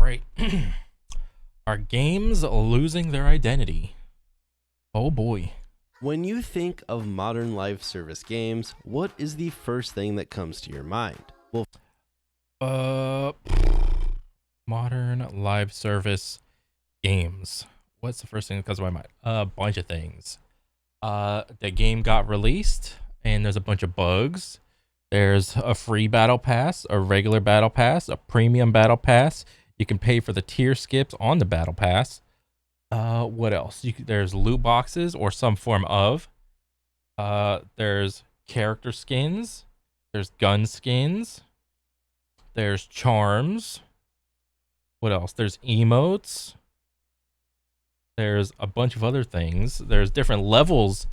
right. Are games losing their identity? Oh boy. When you think of modern live service games, what is the first thing that comes to your mind? Well, Uh, modern live service games. What's the first thing that comes to my mind? A bunch of things. The game got released, and there's a bunch of bugs. There's a free battle pass, a regular battle pass, a premium battle pass. You can pay for the tier skips on the battle pass. What else? There's loot boxes or some form of. There's character skins. There's gun skins. There's charms. What else? There's emotes. There's a bunch of other things. There's different levels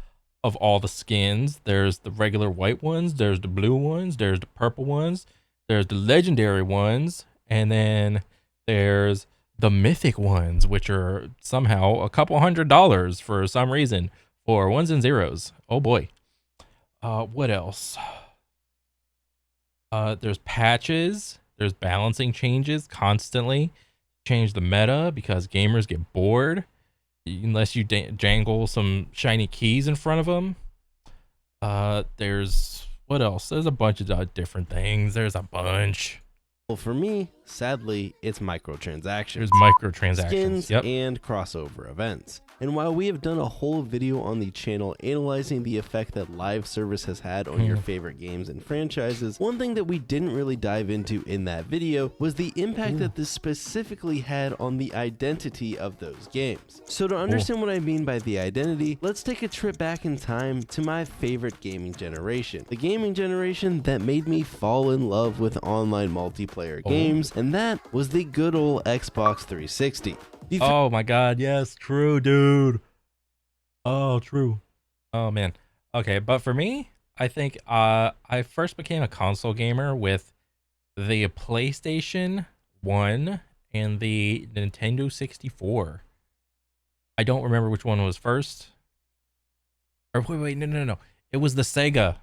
of all the skins. There's the regular white ones. There's the blue ones. There's the purple ones. There's the legendary ones. And then there's the mythic ones, which are somehow a couple $100 for some reason for ones and zeros. Oh boy. What else? There's patches. There's balancing changes constantly. Change the meta because gamers get bored unless you jangle some shiny keys in front of them. There's what else? There's a bunch of different things. There's a bunch. for me, sadly, it's microtransactions. There's microtransactions. Skins Yep. and crossover events. And while we have done a whole video on the channel analyzing the effect that live service has had on your favorite games and franchises, one thing that we didn't really dive into in that video was the impact that this specifically had on the identity of those games. So to understand what I mean by the identity, let's take a trip back in time to my favorite gaming generation. The gaming generation that made me fall in love with online multiplayer games, and that was the good old Xbox 360. Oh my god, yes, true, dude. Oh, true. Oh man. Okay, but for me, I think I first became a console gamer with the PlayStation 1 and the Nintendo 64. I don't remember which one was first. Or wait, no. It was the Sega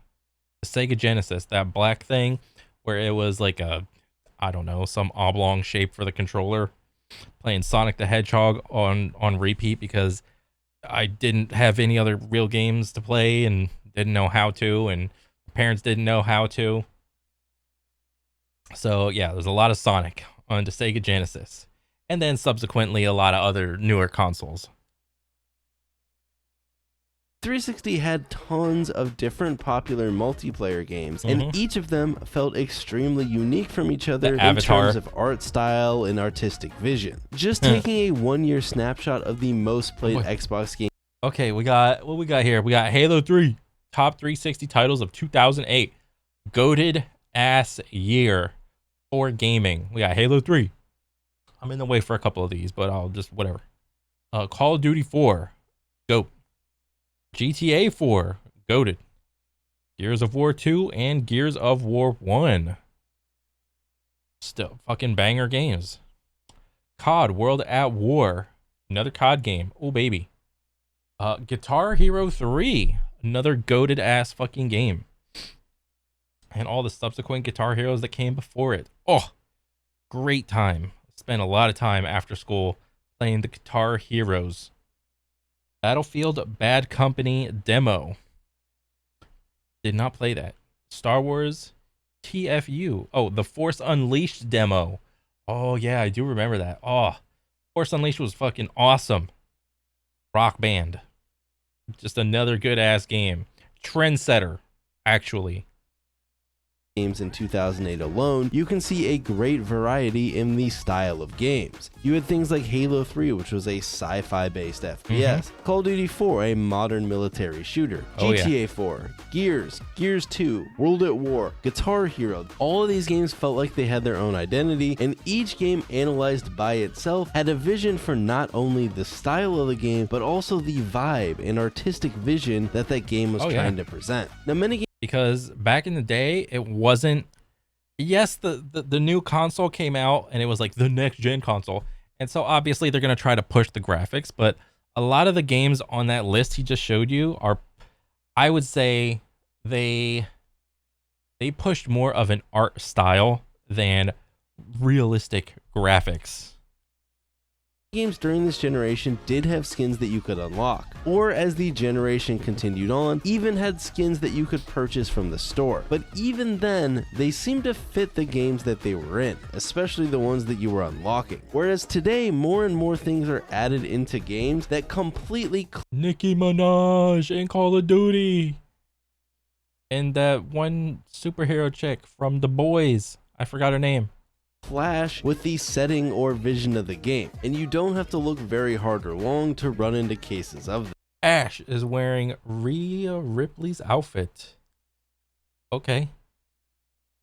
Genesis, that black thing where it was like a, I don't know, some oblong shape for the controller. Playing Sonic the Hedgehog on repeat because I didn't have any other real games to play and didn't know how to, and parents didn't know how to. So yeah, there's a lot of Sonic on the Sega Genesis, and then subsequently a lot of other newer consoles. 360 had tons of different popular multiplayer games, and each of them felt extremely unique from each other in terms of art style and artistic vision. Just taking a one-year snapshot of the most played Xbox game. Okay, we got what we got here. We got Halo 3, top 360 titles of 2008, goated ass year for gaming. We got Halo 3. I'm in the way for a couple of these, but I'll just whatever. Call of Duty 4, GOAT. GTA 4, goated. Gears of War 2 and Gears of War 1. Still fucking banger games. COD World at War, another COD game. Oh baby. Guitar Hero 3, another goated ass fucking game. And all the subsequent Guitar Heroes that came before it. Oh, great time. Spent a lot of time after school playing the Guitar Heroes. Battlefield Bad Company demo. Did not play that. Star Wars TFU. Oh, the Force Unleashed demo. Oh yeah, I do remember that. Oh, Force Unleashed was fucking awesome. Rock Band. Just another good ass game. Trendsetter, actually. Games in 2008 alone, you can see a great variety in the style of games. You had things like Halo 3, which was a sci-fi based FPS, Call of Duty 4, a modern military shooter, GTA 4, Gears 2, World at War, Guitar Hero. All of these games felt like they had their own identity, and each game analyzed by itself had a vision for not only the style of the game, but also the vibe and artistic vision that that game was trying to present. Now, many games, because back in the day, it wasn't. Yes, the new console came out and it was like the next gen console, and so obviously they're gonna try to push the graphics. But a lot of the games on that list he just showed you are, I would say, they pushed more of an art style than realistic graphics. Games during this generation did have skins that you could unlock, or as the generation continued on, even had skins that you could purchase from the store. But even then, they seemed to fit the games that they were in, especially the ones that you were unlocking. Whereas today, more and more things are added into games that completely Nicki Minaj in Call of Duty. And that one superhero chick from The Boys. I forgot her name. clash with the setting or vision of the game, and you don't have to look very hard or long to run into cases of them. Ash is wearing Rhea Ripley's outfit. Okay.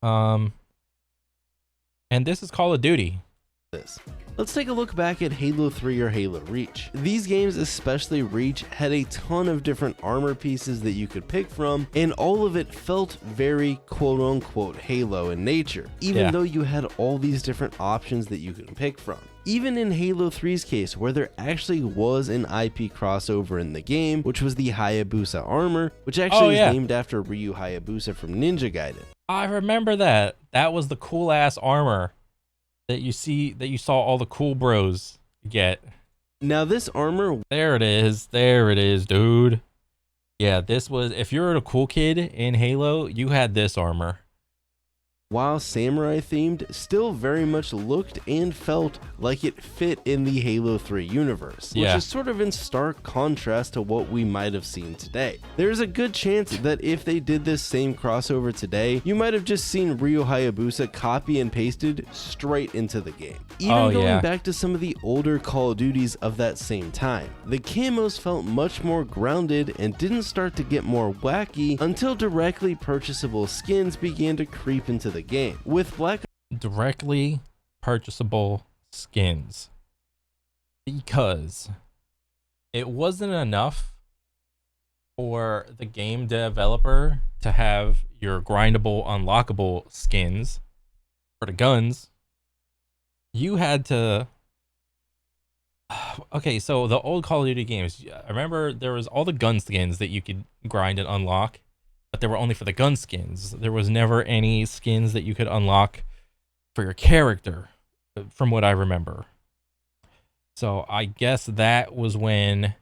And this is Call of Duty. Let's take a look back at Halo 3 or Halo Reach. These games, especially Reach, had a ton of different armor pieces that you could pick from, and all of it felt very quote-unquote Halo in nature, even though you had all these different options that you could pick from. Even in Halo 3's case, where there actually was an IP crossover in the game, which was the Hayabusa armor, which actually is named after Ryu Hayabusa from Ninja Gaiden. I remember that. That was the cool-ass armor that you saw all the cool bros get. Now this armor, there it is, dude. Yeah, this was, if you're a cool kid in Halo, you had this armor. While samurai themed, still very much looked and felt like it fit in the Halo 3 universe, which is sort of in stark contrast to what we might have seen today. There's a good chance that if they did this same crossover today, you might have just seen Ryu Hayabusa copy and pasted straight into the game. Even going back to some of the older Call of Duties of that same time, the camos felt much more grounded and didn't start to get more wacky until directly purchasable skins began to creep into the game. With directly purchasable skins, because it wasn't enough for the game developer to have your grindable unlockable skins for the guns. You had to okay, so the old Call of Duty games, I remember there was all the gun skins that you could grind and unlock, but they were only for the gun skins. There was never any skins that you could unlock for your character, from what I remember. So I guess that was when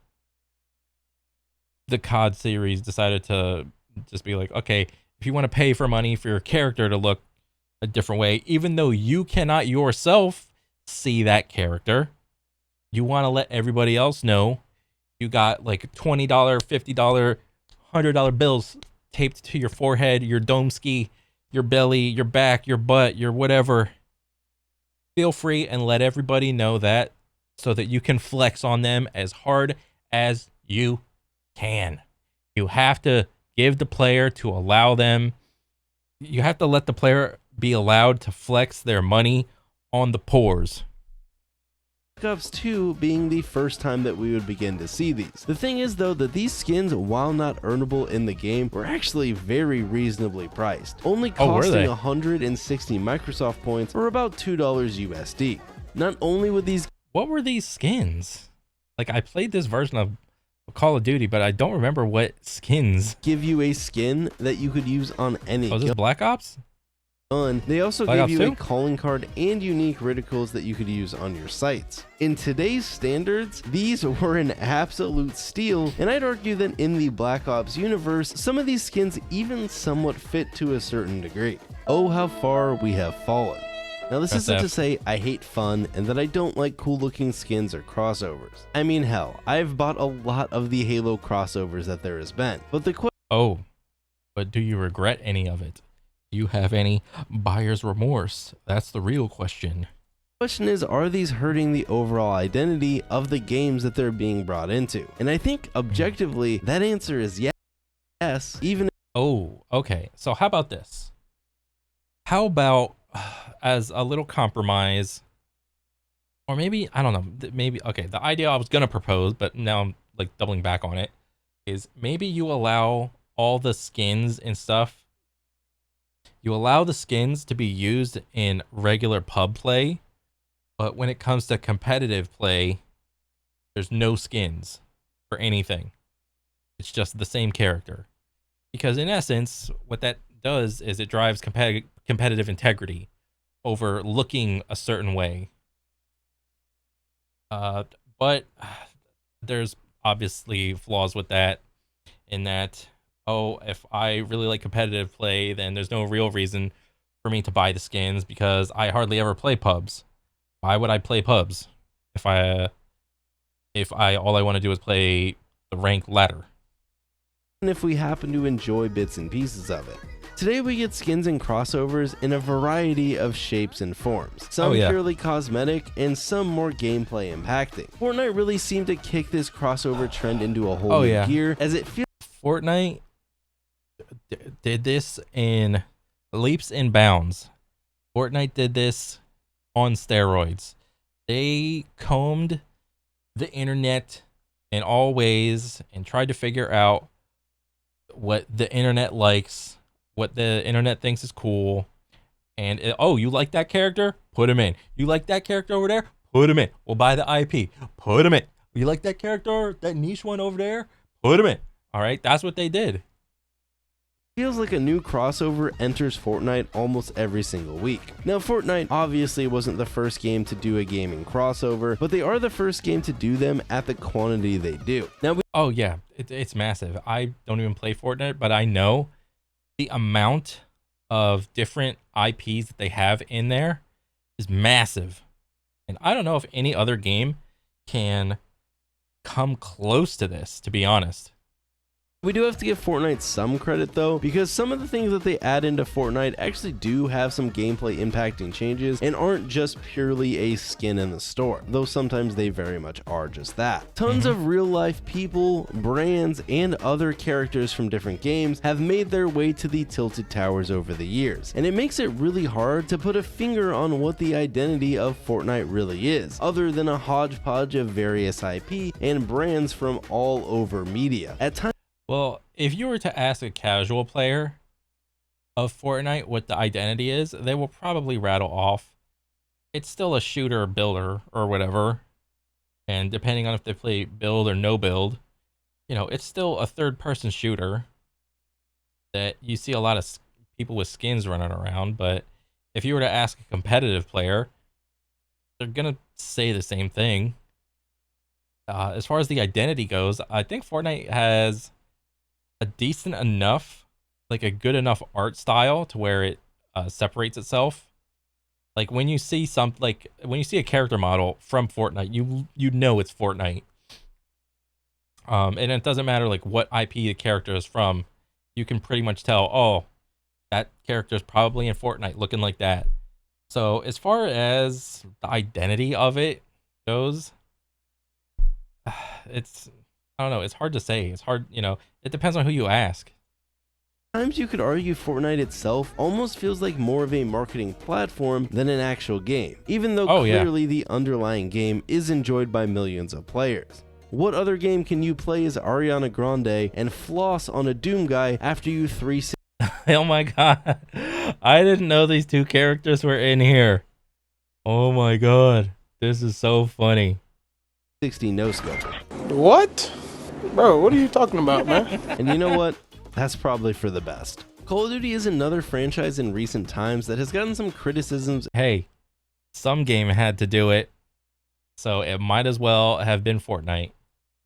the COD series decided to just be like, okay, if you want to pay for money for your character to look a different way, even though you cannot yourself see that character, you want to let everybody else know you got like $20, $50, $100 bills taped to your forehead, your dome ski, your belly, your back, your butt, your whatever. Feel free and let everybody know that, so that you can flex on them as hard as you can. You have to give the player to allow them. You have to let the player be allowed to flex their money on the pores. Black Ops 2 being the first time that we would begin to see these. The thing is though that these skins, while not earnable in the game, were actually very reasonably priced, only costing 160 Microsoft points, or about $2 USD. Not only would these... What were these skins? Like, I played this version of Call of Duty, but I don't remember what skins. Give you a skin that you could use on any... Oh, is this Black Ops? They also Black gave you Ops 2? a calling card and unique reticles that you could use on your sights. In today's standards, these were an absolute steal, and I'd argue that in the Black Ops universe, some of these skins even somewhat fit to a certain degree. Oh, how far we have fallen. Now this isn't to say I hate fun and that I don't like cool looking skins or crossovers. I mean, hell, I've bought a lot of the Halo crossovers that there has been, but the question... but do you regret any of it? Do you have any buyer's remorse? That's the real question. The question is, are these hurting the overall identity of the games that they're being brought into? And I think objectively, that answer is yes, even... Oh, okay. So how about this? How about, as a little compromise, or maybe, I don't know, maybe, okay, the idea I was going to propose, but now I'm like doubling back on it, is maybe you allow all the skins and stuff, you allow the skins to be used in regular pub play, but when it comes to competitive play, there's no skins for anything. It's just the same character. Because in essence, what that does is it drives competitive integrity over looking a certain way. Uh, but there's obviously flaws with that. In that, oh, if I really like competitive play, then there's no real reason for me to buy the skins because I hardly ever play pubs. Why would I play pubs if I all I want to do is play the ranked ladder? And if we happen to enjoy bits and pieces of it. Today we get skins and crossovers in a variety of shapes and forms, some purely cosmetic and some more gameplay impacting. Fortnite really seemed to kick this crossover trend into a whole new gear, as it feels Fortnite did this in leaps and bounds. Fortnite did this on steroids. They combed the internet in all ways and tried to figure out what the internet likes, what the internet thinks is cool. And oh, you like that character? Put him in. You like that character over there? Put him in. We'll buy the IP. Put him in. You like that character, that niche one over there? Put him in. All right, that's what they did. Feels like a new crossover enters Fortnite almost every single week. Now, Fortnite obviously wasn't the first game to do a gaming crossover, but they are the first game to do them at the quantity they do. Now, oh yeah, it's massive. I don't even play Fortnite, but I know the amount of different IPs that they have in there is massive. And I don't know if any other game can come close to this, to be honest. We do have to give Fortnite some credit though, because some of the things that they add into Fortnite actually do have some gameplay impacting changes and aren't just purely a skin in the store, though sometimes they very much are just that. Tons of real life people, brands, and other characters from different games have made their way to the Tilted Towers over the years, and it makes it really hard to put a finger on what the identity of Fortnite really is, other than a hodgepodge of various IP and brands from all over media. At times, well, if you were to ask a casual player of Fortnite what the identity is, they will probably rattle off, it's still a shooter builder or whatever. And depending on if they play build or no build, you know, it's still a third-person shooter that you see a lot of people with skins running around. But if you were to ask a competitive player, they're going to say the same thing. As far as the identity goes, I think Fortnite has a decent enough, like a good enough art style to where it separates itself. Like when you see when you see a character model from Fortnite, you know it's Fortnite. And it doesn't matter like what IP the character is from, you can pretty much tell, oh, that character is probably in Fortnite looking like that. So as far as the identity of it goes, I don't know. It's hard to say. It's hard, you know, it depends on who you ask. Sometimes you could argue Fortnite itself almost feels like more of a marketing platform than an actual game, even though clearly the underlying game is enjoyed by millions of players. What other game can you play as Ariana Grande and floss on a Doom guy after you 360? Oh my god. I didn't know these two characters were in here. Oh my god. This is so funny. 60 no scope. What? Bro, what are you talking about, man? And you know what? That's probably for the best. Call of Duty is another franchise in recent times that has gotten some criticisms. Hey, some game had to do it, so it might as well have been Fortnite.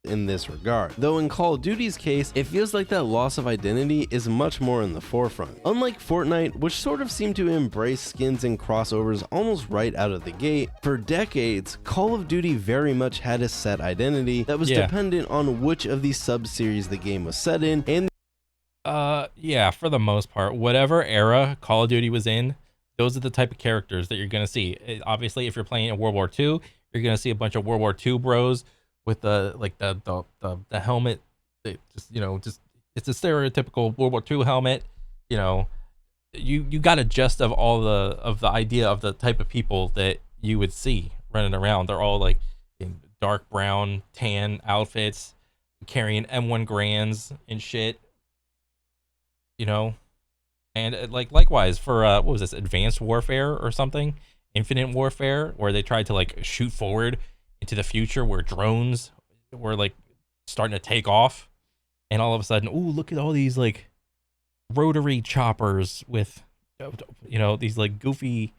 In this regard, though in Call of Duty's case, it feels like that loss of identity is much more in the forefront. Unlike Fortnite, which sort of seemed to embrace skins and crossovers almost right out of the gate, for decades, Call of Duty very much had a set identity that was dependent on which of these sub-series the game was set in, and yeah, for the most part, whatever era Call of Duty was in, those are the type of characters that you're gonna see. Obviously, if you're playing in World War II, you're gonna see a bunch of World War II bros with the helmet, just it's a stereotypical World War II helmet. You know, you got a gist of all the idea of the type of people that you would see running around. They're all like in dark brown, tan outfits, carrying M1 Grands and shit. You know, and likewise for what was this, Advanced Warfare or something, Infinite Warfare, where they tried to like shoot forward into the future where drones were like starting to take off, and all of a sudden, ooh, look at all these like rotary choppers with, you know, these like goofy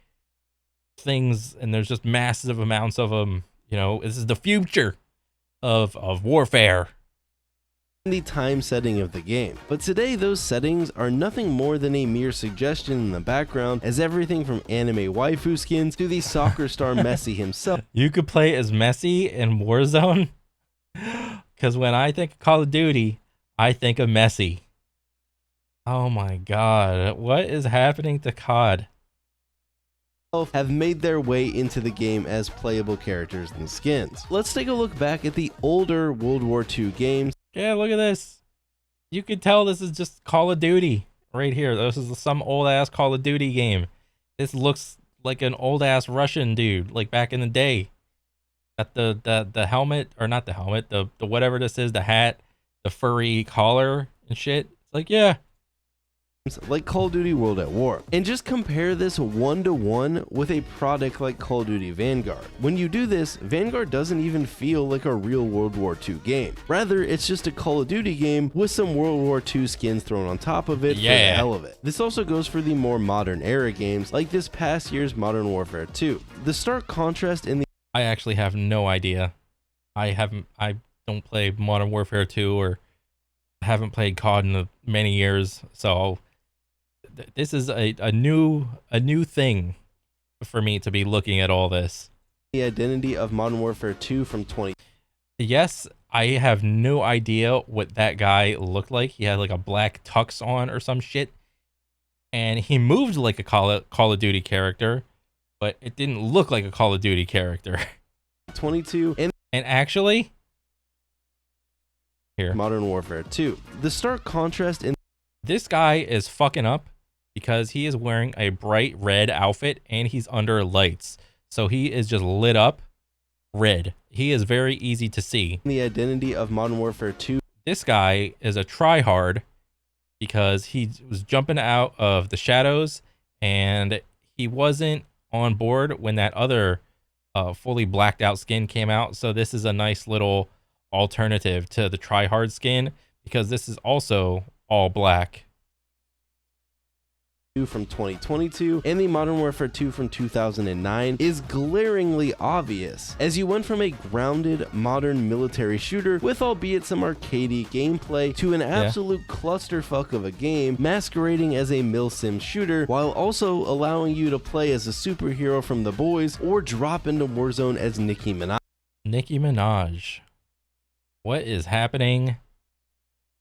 things, and there's just massive amounts of them, You know, this is the future of warfare. The time setting of the game. But today those settings are nothing more than a mere suggestion in the background, as everything from anime waifu skins to the soccer star Messi himself. You could play as Messi in Warzone. Because when I think of Call of Duty, I think of Messi. Oh my god, what is happening to COD? Have made their way into the game as playable characters and skins. Let's take a look back at the older World War II games. Yeah, look at this. You could tell this is just Call of Duty right here. This is some old ass Call of Duty game. This looks like an old ass Russian dude, like back in the day. Got the helmet, or not the helmet, the whatever this is, the hat, the furry collar and shit. It's like, yeah. Like Call of Duty World at War, and just compare this 1-to-1 with a product like Call of Duty Vanguard. When you do this, Vanguard doesn't even feel like a real World War II game. Rather, it's just a Call of Duty game with some World War II skins thrown on top of it for the hell of it. This also goes for the more modern era games like this past year's Modern Warfare 2. The stark contrast in the I actually have no idea. I don't play Modern Warfare 2 or haven't played COD in many years, so this is a new thing for me to be looking at all this. The identity of Modern Warfare 2 from 20. Yes, I have no idea what that guy looked like. He had like a black tux on or some shit, and he moved like a Call of Duty character, but it didn't look like a Call of Duty character. 22 and actually here, Modern Warfare 2. The stark contrast in this guy is fucking up because he is wearing a bright red outfit and he's under lights. So he is just lit up red. He is very easy to see. The identity of Modern Warfare 2. This guy is a tryhard because he was jumping out of the shadows and he wasn't on board when that other fully blacked out skin came out. So this is a nice little alternative to the tryhard skin because this is also all black. From 2022 and the Modern Warfare 2 from 2009 is glaringly obvious, as you went from a grounded modern military shooter with albeit some arcadey gameplay to an absolute clusterfuck of a game masquerading as a milsim shooter while also allowing you to play as a superhero from The Boys or drop into Warzone as Nicki Minaj. Nicki Minaj. What is happening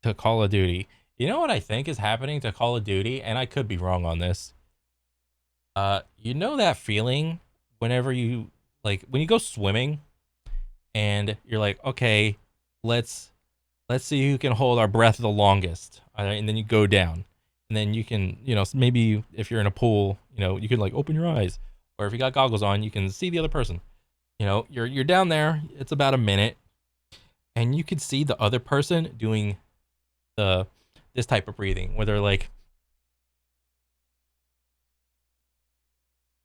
to Call of Duty? You know what I think is happening to Call of Duty, and I could be wrong on this. You know that feeling whenever you when you go swimming and you're like, okay, let's see who can hold our breath the longest, and then you go down, and then you can, maybe if you're in a pool, you can like open your eyes, or if you got goggles on, you can see the other person. You're down there. It's about a minute, and you can see the other person doing this type of breathing where they're like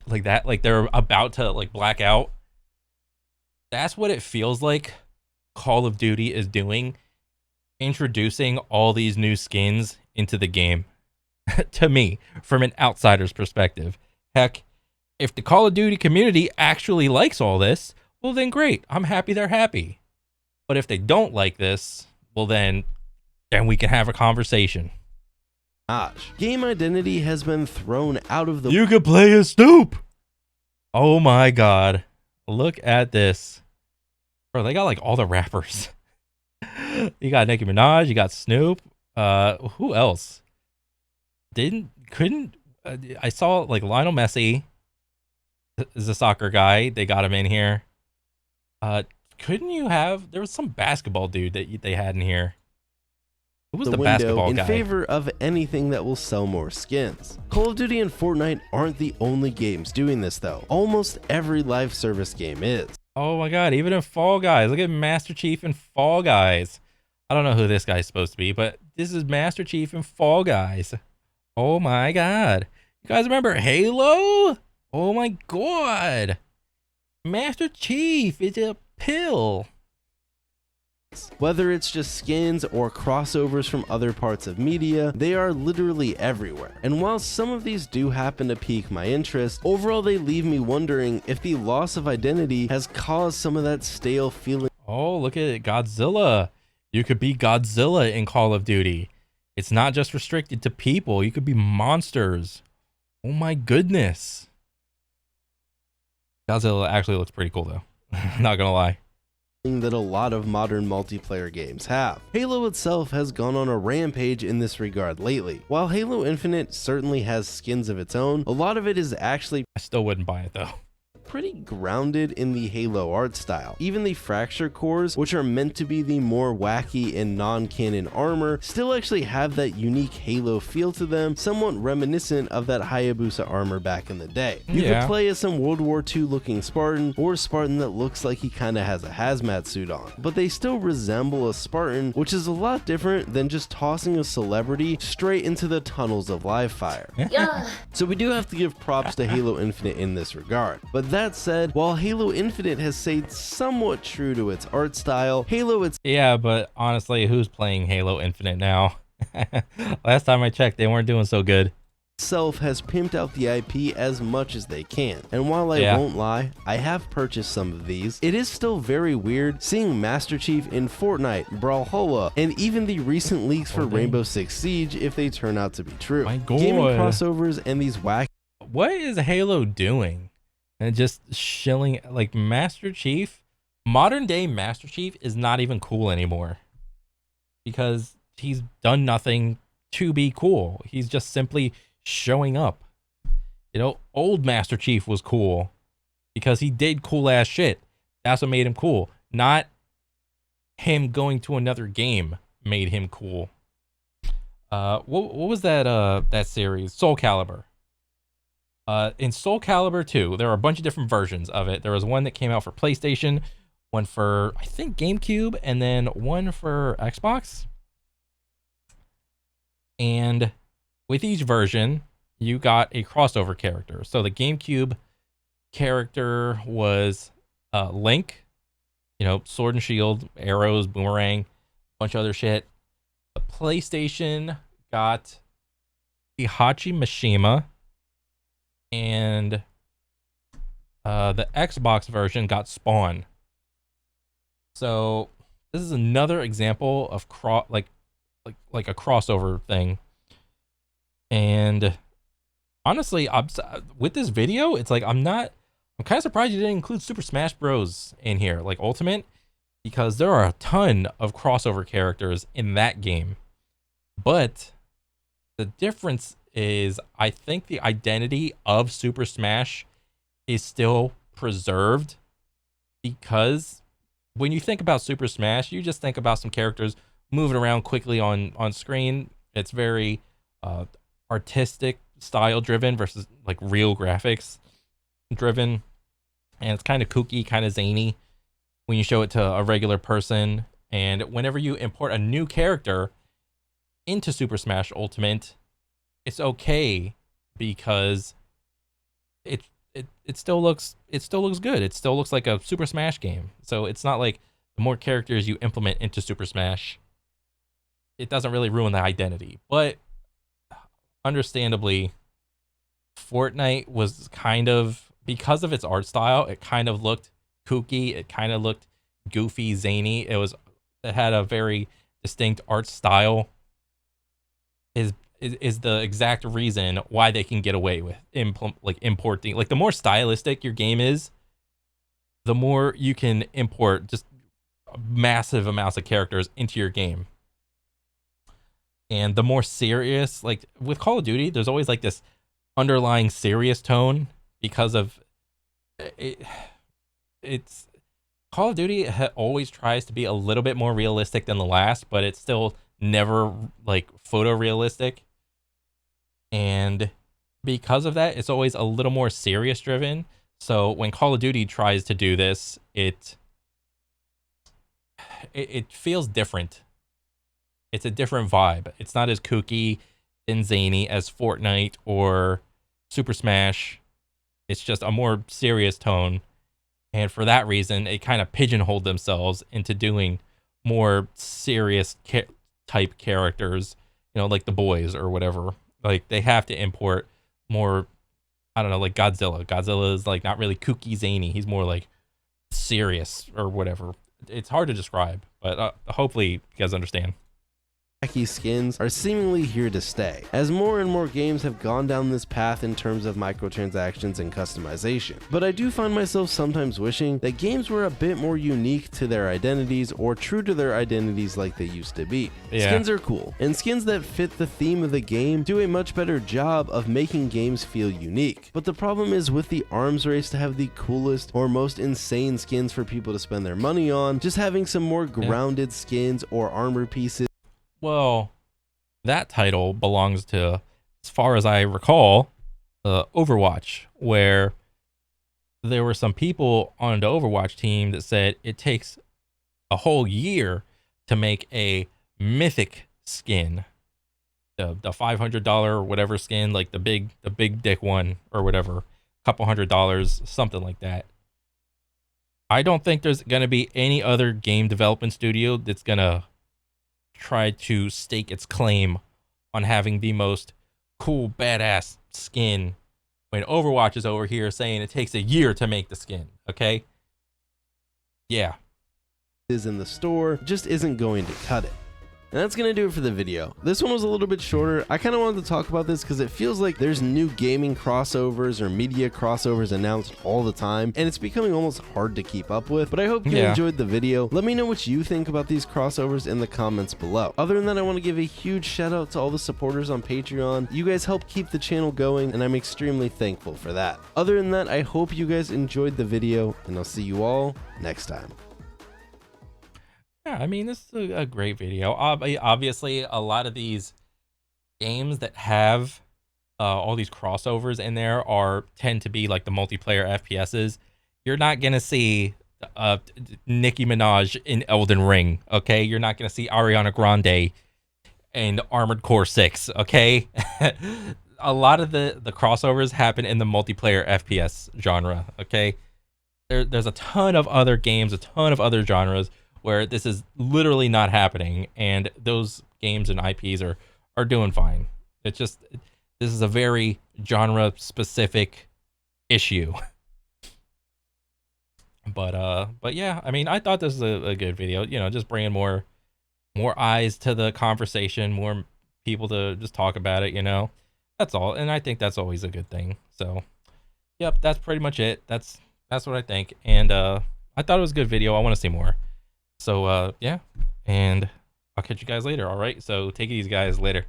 that, like they're about to like black out. That's what it feels like Call of Duty is doing, introducing all these new skins into the game. To me, from an outsider's perspective. Heck, if the Call of Duty community actually likes all this, well then great, I'm happy they're happy. But if they don't like this, well then we can have a conversation. Game identity has been thrown out of the... You could play as Snoop! Oh my god. Look at this. Bro, they got like all the rappers. You got Nicki Minaj, you got Snoop. Who else? I saw like Lionel Messi is a soccer guy. They got him in here. Couldn't you have... There was some basketball dude that they had in here. Who was the basketball guy? In favor of anything that will sell more skins. Call of Duty and Fortnite aren't the only games doing this though. Almost every live service game is. Oh my god, even in Fall Guys. Look at Master Chief in Fall Guys. I don't know who this guy's supposed to be, but this is Master Chief in Fall Guys. Oh my god. You guys remember Halo? Oh my god. Master Chief is a pill. Whether it's just skins or crossovers from other parts of media, they are literally everywhere. And while some of these do happen to pique my interest, overall they leave me wondering if the loss of identity has caused some of that stale feeling. Oh, look at it, Godzilla. You could be Godzilla in Call of Duty. It's not just restricted to people. You could be monsters. Oh my goodness. Godzilla actually looks pretty cool though. Not gonna lie. That a lot of modern multiplayer games have. Halo itself has gone on a rampage in this regard lately. While Halo Infinite certainly has skins of its own, a lot of it is actually I still wouldn't buy it though. pretty grounded in the Halo art style. Even the fracture cores, which are meant to be the more wacky and non-canon armor, still actually have that unique Halo feel to them, somewhat reminiscent of that Hayabusa armor back in the day. You could play as some World War II looking Spartan, or a Spartan that looks like he kinda has a hazmat suit on, but they still resemble a Spartan, which is a lot different than just tossing a celebrity straight into the tunnels of live fire. So we do have to give props to Halo Infinite in this regard. But that said, while Halo Infinite has stayed somewhat true to its art style, Halo itself Yeah, but honestly, who's playing Halo Infinite now? Last time I checked, they weren't doing so good. has pimped out the IP as much as they can. And while I won't lie, I have purchased some of these, it is still very weird seeing Master Chief in Fortnite, Brawlhalla, and even the recent leaks for Rainbow Six Siege if they turn out to be true. My God. Gaming crossovers and these wacky. What is Halo doing? And just shilling like Master Chief. Modern day Master Chief is not even cool anymore because he's done nothing to be cool. He's just simply showing up. You know, old Master Chief was cool because he did cool ass shit. That's what made him cool. Not him going to another game made him cool. What was that series? Soul Calibur. In Soul Calibur 2, there are a bunch of different versions of it. There was one that came out for PlayStation, one for, I think, GameCube, and then one for Xbox. And with each version, you got a crossover character. So the GameCube character was Link, you know, sword and shield, arrows, boomerang, bunch of other shit. The PlayStation got Heihachi Mishima, and the Xbox version got Spawn. So this is another example of like a crossover thing. And honestly, with this video, it's like I'm kind of surprised you didn't include Super Smash Bros in here, like Ultimate, because there are a ton of crossover characters in that game. But the difference is I think the identity of Super Smash is still preserved, because when you think about Super Smash, you just think about some characters moving around quickly on screen. It's very artistic style driven versus like real graphics driven, and it's kind of kooky, kind of zany when you show it to a regular person. And whenever you import a new character into Super Smash Ultimate, it's okay because it still looks good. It still looks like a Super Smash game. So it's not like the more characters you implement into Super Smash, it doesn't really ruin the identity. But understandably, Fortnite was kind of, because of its art style, it kind of looked kooky, it kind of looked goofy, zany. It had a very distinct art style. Is the exact reason why they can get away with importing. Like, the more stylistic your game is, the more you can import just massive amounts of characters into your game. And the more serious, like with Call of Duty, there's always like this underlying serious tone because of it. It's Call of Duty always tries to be a little bit more realistic than the last, but it's still never like photorealistic. And because of that, it's always a little more serious driven. So when Call of Duty tries to do this, it feels different. It's a different vibe. It's not as kooky and zany as Fortnite or Super Smash. It's just a more serious tone. And for that reason, it kind of pigeonholed themselves into doing more serious type characters, you know, like the boys or whatever. Like they have to import more, I don't know, like Godzilla. Godzilla is like not really kooky zany. He's more like serious or whatever. It's hard to describe, but hopefully you guys understand. Wacky skins are seemingly here to stay, as more and more games have gone down this path in terms of microtransactions and customization. But I do find myself sometimes wishing that games were a bit more unique to their identities or true to their identities like they used to be. Yeah. Skins are cool, and skins that fit the theme of the game do a much better job of making games feel unique. But the problem is with the arms race to have the coolest or most insane skins for people to spend their money on, just having some more grounded skins or armor pieces. Well, that title belongs to, as far as I recall, Overwatch, where there were some people on the Overwatch team that said it takes a whole year to make a mythic skin, the $500 or whatever skin, like the big dick one or whatever, couple $100, something like that. I don't think there's gonna be any other game development studio that's gonna try to stake its claim on having the most cool, badass skin when Overwatch is over here saying it takes a year to make the skin, okay? Yeah. Is in the store just isn't going to cut it. And that's going to do it for the video. This one was a little bit shorter. I kind of wanted to talk about this because it feels like there's new gaming crossovers or media crossovers announced all the time, and it's becoming almost hard to keep up with. But I hope you enjoyed the video. Let me know what you think about these crossovers in the comments below. Other than that, I want to give a huge shout out to all the supporters on Patreon. You guys help keep the channel going, and I'm extremely thankful for that. Other than that, I hope you guys enjoyed the video, and I'll see you all next time. Yeah, I mean, this is a great video. Obviously, a lot of these games that have all these crossovers in there tend to be like the multiplayer FPSs. You're not gonna see Nicki Minaj in Elden Ring, okay? You're not gonna see Ariana Grande in Armored Core 6, okay? A lot of the crossovers happen in the multiplayer FPS genre, okay? There's a ton of other games, a ton of other genres where this is literally not happening, and those games and IPs are doing fine. It's just, this is a very genre specific issue. But yeah, I mean, I thought this was a good video, you know, just bringing more eyes to the conversation, more people to just talk about it, you know. That's all, and I think that's always a good thing. So yep, that's pretty much it. That's what I think, and I thought it was a good video. I want to see more. So yeah, and I'll catch you guys later. All right, so take it easy, guys. Later.